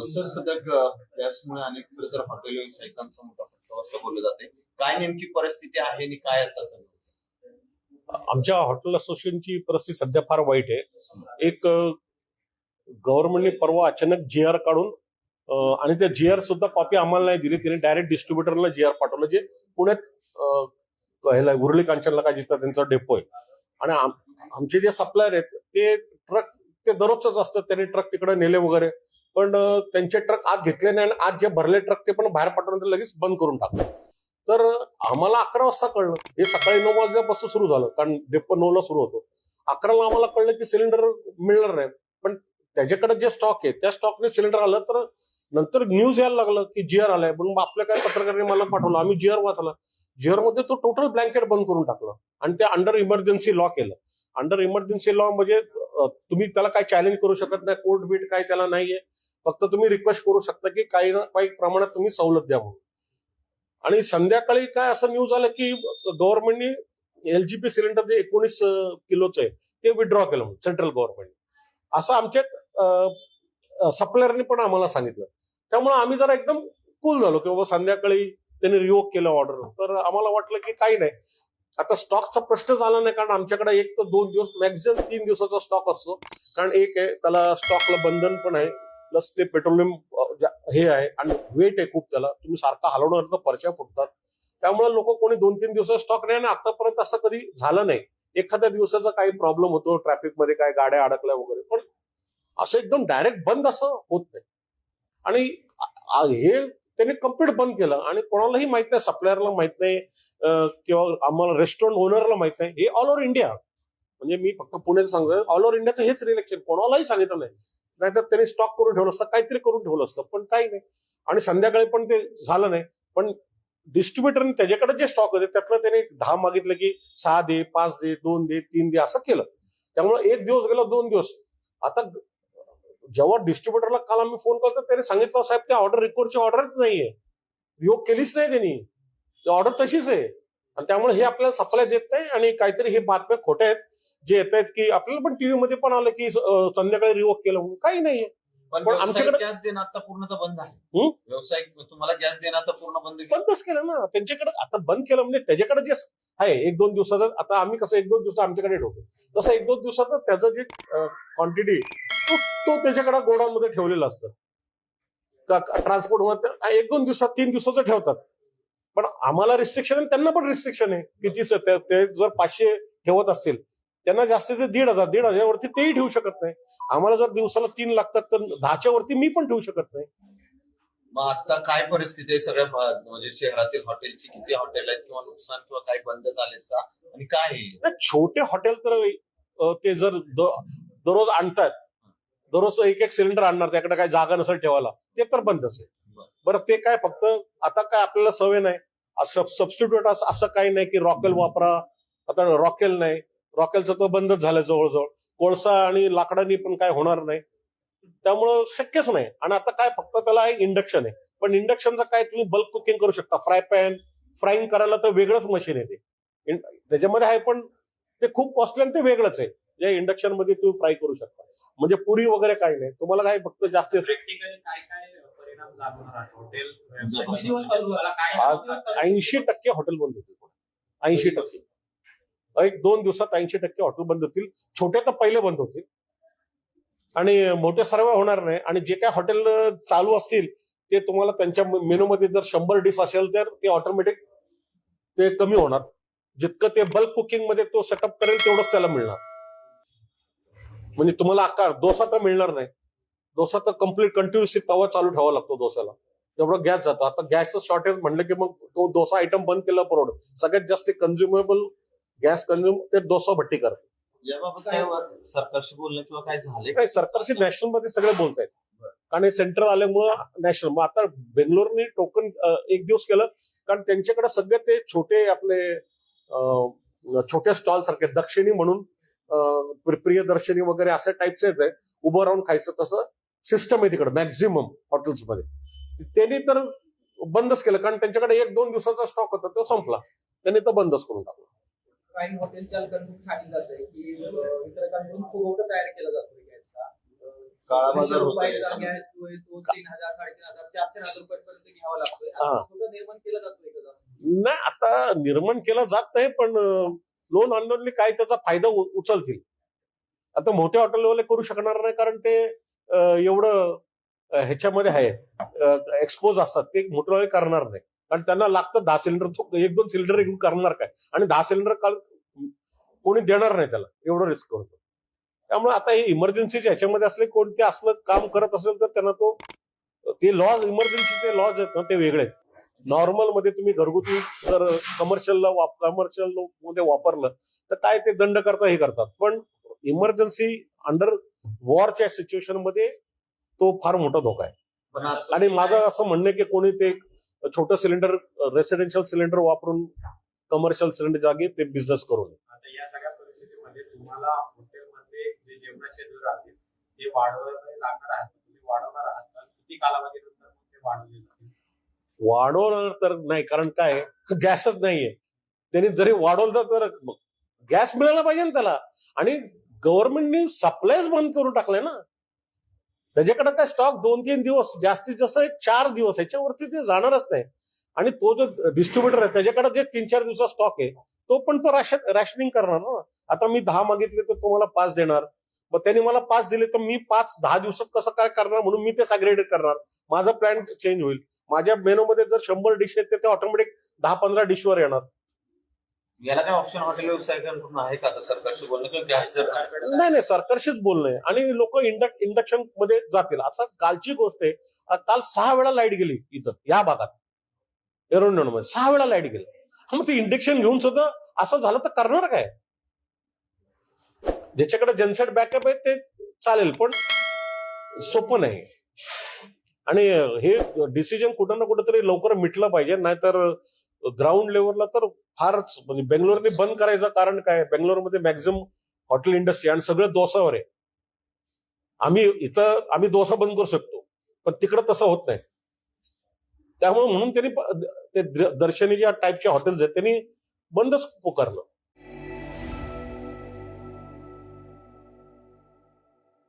Sir सध्या गॅसमुळे अनेक तर हॉटेल व्यावसायिकांचा मोठा फटका बसला बोलले जाते. काय नेमकी परिस्थिती आहे आणि काय आता सगळं? आमच्या हॉटेल असोसिएशनची परिस्थिती सध्या फार वाईट आहे. एक गव्हर्नमेंटने परवा अचानक जीआर काढून आणि त्या जीआर सुद्धा कॉपी आम्हाला नाही दिली, तिने डायरेक्ट डिस्ट्रीब्युटरला जीआर पाठवलं, जे पुण्यात उर्ली कांचनला काय जिथं त्यांचा डेपो आहे. आणि आमचे जे सप्लायर आहेत ते ट्रक ते दररोजच असतात, त्यांनी ट्रक तिकडे नेले वगैरे, पण त्यांचे ट्रक आत घेतले नाही आणि आज जे भरले ट्रक ते पण बाहेर पाठवून लगेच बंद करून टाकले. तर आम्हाला 11 वाजता कळलं, हे सकाळी 9 वाजल्यापासून सुरू झालं, कारण डेपो 9ला सुरू होतो. 11ला आम्हाला कळलं की सिलेंडर मिळणार नाही, पण त्याच्याकडे जे स्टॉक आहे त्या स्टॉकने सिलेंडर आलं. तर नंतर न्यूज यायला लागलं की जीआर आलाय, पण मग आपल्या काय पत्रकारांनी मला पाठवलं, आम्ही जीआर वाचला. जीआर मध्ये तो टोटल ब्लँकेट बंद करून टाकलं आणि ते अंडर इमर्जन्सी लॉ केलं. अंडर इमर्जन्सी लॉ म्हणजे तुम्ही त्याला काय चॅलेंज करू शकत नाही, कोर्ट बीट काय त्याला नाहीये, फक्त तुम्ही रिक्वेस्ट करू शकता की काही ना काही प्रमाणात तुम्ही सवलत द्या म्हणून. आणि संध्याकाळी काय असं न्यूज आलं की गव्हर्नमेंटनी एलजीपी सिलेंडर जे 19 किलोचं आहे ते विड्रॉ केलं म्हणून सेंट्रल गव्हर्नमेंट, असं आमच्या सप्लायरने पण आम्हाला सांगितलं. त्यामुळे आम्ही जरा एकदम कूल झालो की बाबा संध्याकाळी त्यांनी रिवोक केलं ऑर्डर. तर आम्हाला वाटलं की काही नाही, आता स्टॉकचा प्रश्न झाला नाही, कारण आमच्याकडे 1 ते 2 दिवस मॅक्झिमम 3 दिवसाचा स्टॉक असतो. कारण एक आहे त्याला स्टॉकला बंधन पण आहे, प्लस ते पेट्रोलियम हे आहे आणि वेट आहे खूप, त्याला तुम्ही सारखा हलवणार तर परशा फुटतात. त्यामुळे लोक कोणी 2-3 दिवसाचा स्टॉक नाही, आणि आतापर्यंत असं कधी झालं नाही. एखाद्या दिवसाचा काही प्रॉब्लेम होतो, ट्रॅफिकमध्ये काय गाड्या अडकल्या वगैरे, पण असं एकदम डायरेक्ट बंद असं होत नाही. आणि हे त्यांनी कम्प्लीट बंद केलं आणि कोणालाही माहित नाही, सप्लायरला माहित नाही किंवा आम्हाला रेस्टॉरंट ओनरला माहित नाही. हे ऑल ओव्हर इंडिया, म्हणजे मी फक्त पुण्याचं सांगतोय, ऑल ओव्हर इंडियाचं हेच रिलेक्शन, कोणालाही सांगितलं नाही. नाहीतर त्यांनी स्टॉक करून ठेवलं असतं, काहीतरी करून ठेवलं असतं, पण काही नाही. आणि संध्याकाळी पण ते झालं नाही. पण डिस्ट्रीब्युटरने त्याच्याकडे जे स्टॉक होते त्यातलं त्याने 10 मागितलं की 6 दे, 5 दे, 2 दे, 3 दे, असं केलं. त्यामुळे 1 दिवस गेला, 2 दिवस. आता जेव्हा डिस्ट्रीब्युटरला काल आम्ही फोन करतो त्याने सांगितलं, साहेब त्या ऑर्डर रिकॉर्डची ऑर्डरच नाहीये, योग केलीच नाही त्यांनी, ती ऑर्डर तशीच आहे. आणि त्यामुळे हे आपल्याला सप्लाय देत नाही. आणि काहीतरी हे बातम्या खोट्या आहेत जे येत आहेत की आपल्याला पण टीव्ही मध्ये पण आलं की संध्याकाळी रिवोक केलं म्हणून, काही नाहीये. पण आमच्याकडे गॅस देणं आता पूर्णतः बंद आहे. व्यावसायिक तुम्हाला गॅस देणं आता पूर्ण बंदच केलं ना त्यांच्याकडे. आता बंद केलं म्हणजे त्याच्याकडे जे आहे 1-2 दिवसाचं, आता आम्ही कसं 1-2 दिवस आमच्याकडे ठेवतो, तसं 1-2 दिवसाचं त्याचं जे क्वांटिटी तो त्याच्याकडे गोडाऊनमध्ये ठेवलेलं असतं. ट्रान्सपोर्ट मध्ये 1-2 दिवसात 3 दिवसाचं ठेवतात. पण आम्हाला रिस्ट्रिक्शन आहे, त्यांना पण रिस्ट्रिक्शन आहे. किती ते जर 500 ठेवत असतील, त्यांना जास्तीचे 1,500 वरती तेही ठेवू शकत नाही. आम्हाला जर दिवसाला 3 लागतात तर 10च्या वरती मी पण ठेवू शकत नाही. मग आता काय परिस्थिती आहे सगळ्या म्हणजे शहरातील हॉटेलची? किती हॉटेल आहेत किंवा नुकसान किंवा काही बंद झालेत का, आणि काय छोटे हॉटेल तर ते जर दररोज आणतात, दररोज 1-1 सिलेंडर आणणार, त्याकडे काय जागा नसेल ठेवायला, ते तर बंदच आहे. बरं ते काय फक्त आता काय आपल्याला सवय नाही, सबस्टिट्यूट असं काही नाही की रॉकेल वापरा. आता रॉकेल नाही, रॉकेलचं तर बंदच झालं जवळजवळ. कोळसा आणि लाकडांनी पण काय होणार नाही, त्यामुळं शक्यच नाही. आणि आता काय फक्त त्याला एक इंडक्शन आहे, पण इंडक्शनचं काय तुम्ही बल्क कुकिंग करू शकता. फ्राय पॅन फ्राईंग करायला तर वेगळंच मशीन आहे ते, त्याच्यामध्ये आहे, पण ते खूप कॉस्टली आणि ते वेगळंच आहे. या इंडक्शन मध्ये तुम्ही फ्राय करू शकता. म्हणजे पुरी वगैरे काही नाही, तुम्हाला काय फक्त जास्त 80% हॉटेल बंद होतील. 80%. 1-2 दिवसात 80% हॉटेल बंद होतील. छोटे तर पहिले बंद होतील आणि मोठे सर्व होणार नाही. आणि जे काय हॉटेल चालू असतील ते तुम्हाला त्यांच्या मेनूमध्ये जर 100 डिश असेल तर ते ऑटोमॅटिक ते कमी होणार. जितकं ते बल्क कुकिंग मध्ये तो सेटअप करेल तेवढंच त्याला मिळणार. म्हणजे तुम्हाला आकार डोसा तर मिळणार नाही. डोसा तर कम्प्लीट कंटिन्युअसली तवा चालू ठेवावा लागतो डोस्याला, तेवढा गॅस जातो. आता गॅसचं शॉर्टेज म्हणलं की मग तो डोसा आयटम बंद केला परवडत. सगळ्यात जास्त कन्झ्युमेबल गॅस कन्झ्युम ते डोसा भट्टी करते. याबाबत काय सरकारशी बोलणं किंवा काय झाले? काय सरकारशी नॅशनल मध्ये सगळे बोलतायत, कारण हे सेंट्रल आल्यामुळं नॅशनल. मग आता बेंगलोरने टोकन 1 दिवस केलं, कारण त्यांच्याकडे सगळे ते छोटे आपले छोटे स्टॉल सारखे दक्षिणी म्हणून प्रियदर्शनी वगैरे अशा टाईपचे आहे, उभं राहून खायचं तसं सिस्टम आहे तिकडे मॅक्झिमम हॉटेल्समध्ये. त्यांनी तर बंदच केलं, कारण त्यांच्याकडे 1-2 दिवसाचा स्टॉक होता तो संपला, त्यांनी तर बंदच करून टाकला. काही हॉटेल चालकांकडून सांगितलं जातंय की वितरकांकडून फुगवटा तयार केला जातोय गॅसचा, काळा बाजार होतोय रुपयाचा याच्यामध्ये. गॅस जो आहे तो 3,000, 3,500, 4,000 रुपयांपर्यंत घ्यावा लागतोय. हा. असं कुठं निर्माण केला जातोय का? नाही, आता निर्माण केला जात नाही, पण लोन अनलोनली काय त्याचा फायदा उचलतील. आता मोठ्या हॉटेलवाले करू शकणार नाही, कारण ते एवढं ह्याच्यामध्ये आहे, एक्सपोज असतात, ते मोठेवाले करणार नाही. कारण त्यांना लागतं 10 सिलेंडर, तो 1-2 सिलेंडर घेऊन करणार काय, आणि 10 सिलेंडर काल कोणी देणार नाही त्याला, एवढं रिस्क होतं. त्यामुळे आता हे इमर्जन्सीच्या ह्याच्यामध्ये असले, कोणते असलं काम करत असेल तर त्यांना ते लॉज, इमर्जन्सीचे लॉज आहेत ना, ते वेगळे आहेत. नॉर्मल मध्ये तुम्ही घरगुती जर कमर्शियल मध्ये वापरलं तर काय ते दंड करता, हे करतात. पण इमर्जन्सी अंडर वॉरच्या सिच्युएशन मध्ये तो फार मोठा धोका आहे. पण आता आणि माझं असं म्हणणं आहे की कोणी ते छोटं सिलेंडर, रेसिडेन्शियल सिलेंडर वापरून कमर्शियल सिलेंडर जागी ते बिझनेस करू नये. आता या सगळ्या परिस्थितीमध्ये तुम्हाला हॉटेलमध्ये जे जेवणाचे दर आहेत ते वाढवावे लागणार आहेत. तुम्ही वाढवणार आहात का? किती कालावधीनंतर ते वाढवले जातील? वाढवणार तर नाही, कारण काय, गॅसच नाहीये. त्यांनी जरी वाढवलं तर गॅस मिळायला पाहिजे ना त्याला, आणि गव्हर्नमेंटनी सप्लायच बंद करून टाकलाय ना. त्याच्याकडे काय स्टॉक 2-3 दिवस, जास्तीत जास्त 4 दिवस, ह्याच्यावरती ते जाणारच नाही. आणि तो जो डिस्ट्रीब्युटर आहे त्याच्याकडे जे 3-4 दिवसा स्टॉक आहे, तो पण तो रॅशनिंग करणार ना. आता मी 10 मागितले तर तुम्हाला 5 देणार, मग त्यांनी मला 5 दिले तर मी 5-10 दिवसात कसं काय करणार, म्हणून मी ते सॅग्रेगेट करणार. माझा प्लॅन चेंज होईल. माझ्या मेनूमध्ये जर 100 डिश आहेत ते ऑटोमॅटिक 10-15 डिशवर येणार. याला काय ऑप्शन हॉटेल व्यावसायिकांकडून आहे का आता सरकारशी बोलणं, किंवा गॅस जर नाही, सरकारशीच बोलणं आहे. आणि लोक इंडक्शन मध्ये जातील. आता कालची गोष्ट आहे, काल 6 वेळा लाईट गेली इथं या भागात, एरोनमध्ये 6 वेळा लाईट गेली. मग ते इंडक्शन घेऊन सुद्धा असं झालं तर करणार काय? ज्याच्याकडे जनसेट बॅकअप आहे ते चालेल, पण सोपं नाही. आणि हे डिसिजन कुठं ना कुठेतरी लवकर मिटलं पाहिजे, नाहीतर ग्राउंड लेवलला तर फारच, म्हणजे बेंगलोरने बंद करायचं कारण काय, बेंगलोरमध्ये मॅक्झिमम हॉटेल इंडस्ट्री आणि सगळं डोसावर आहे. आम्ही डोसा बंद करू शकतो, पण तिकडं तसं होत नाही. त्यामुळे म्हणून त्यांनी ते दर्शनी ज्या टाईपच्या हॉटेल्स आहेत त्यांनी बंदच पुकारलं.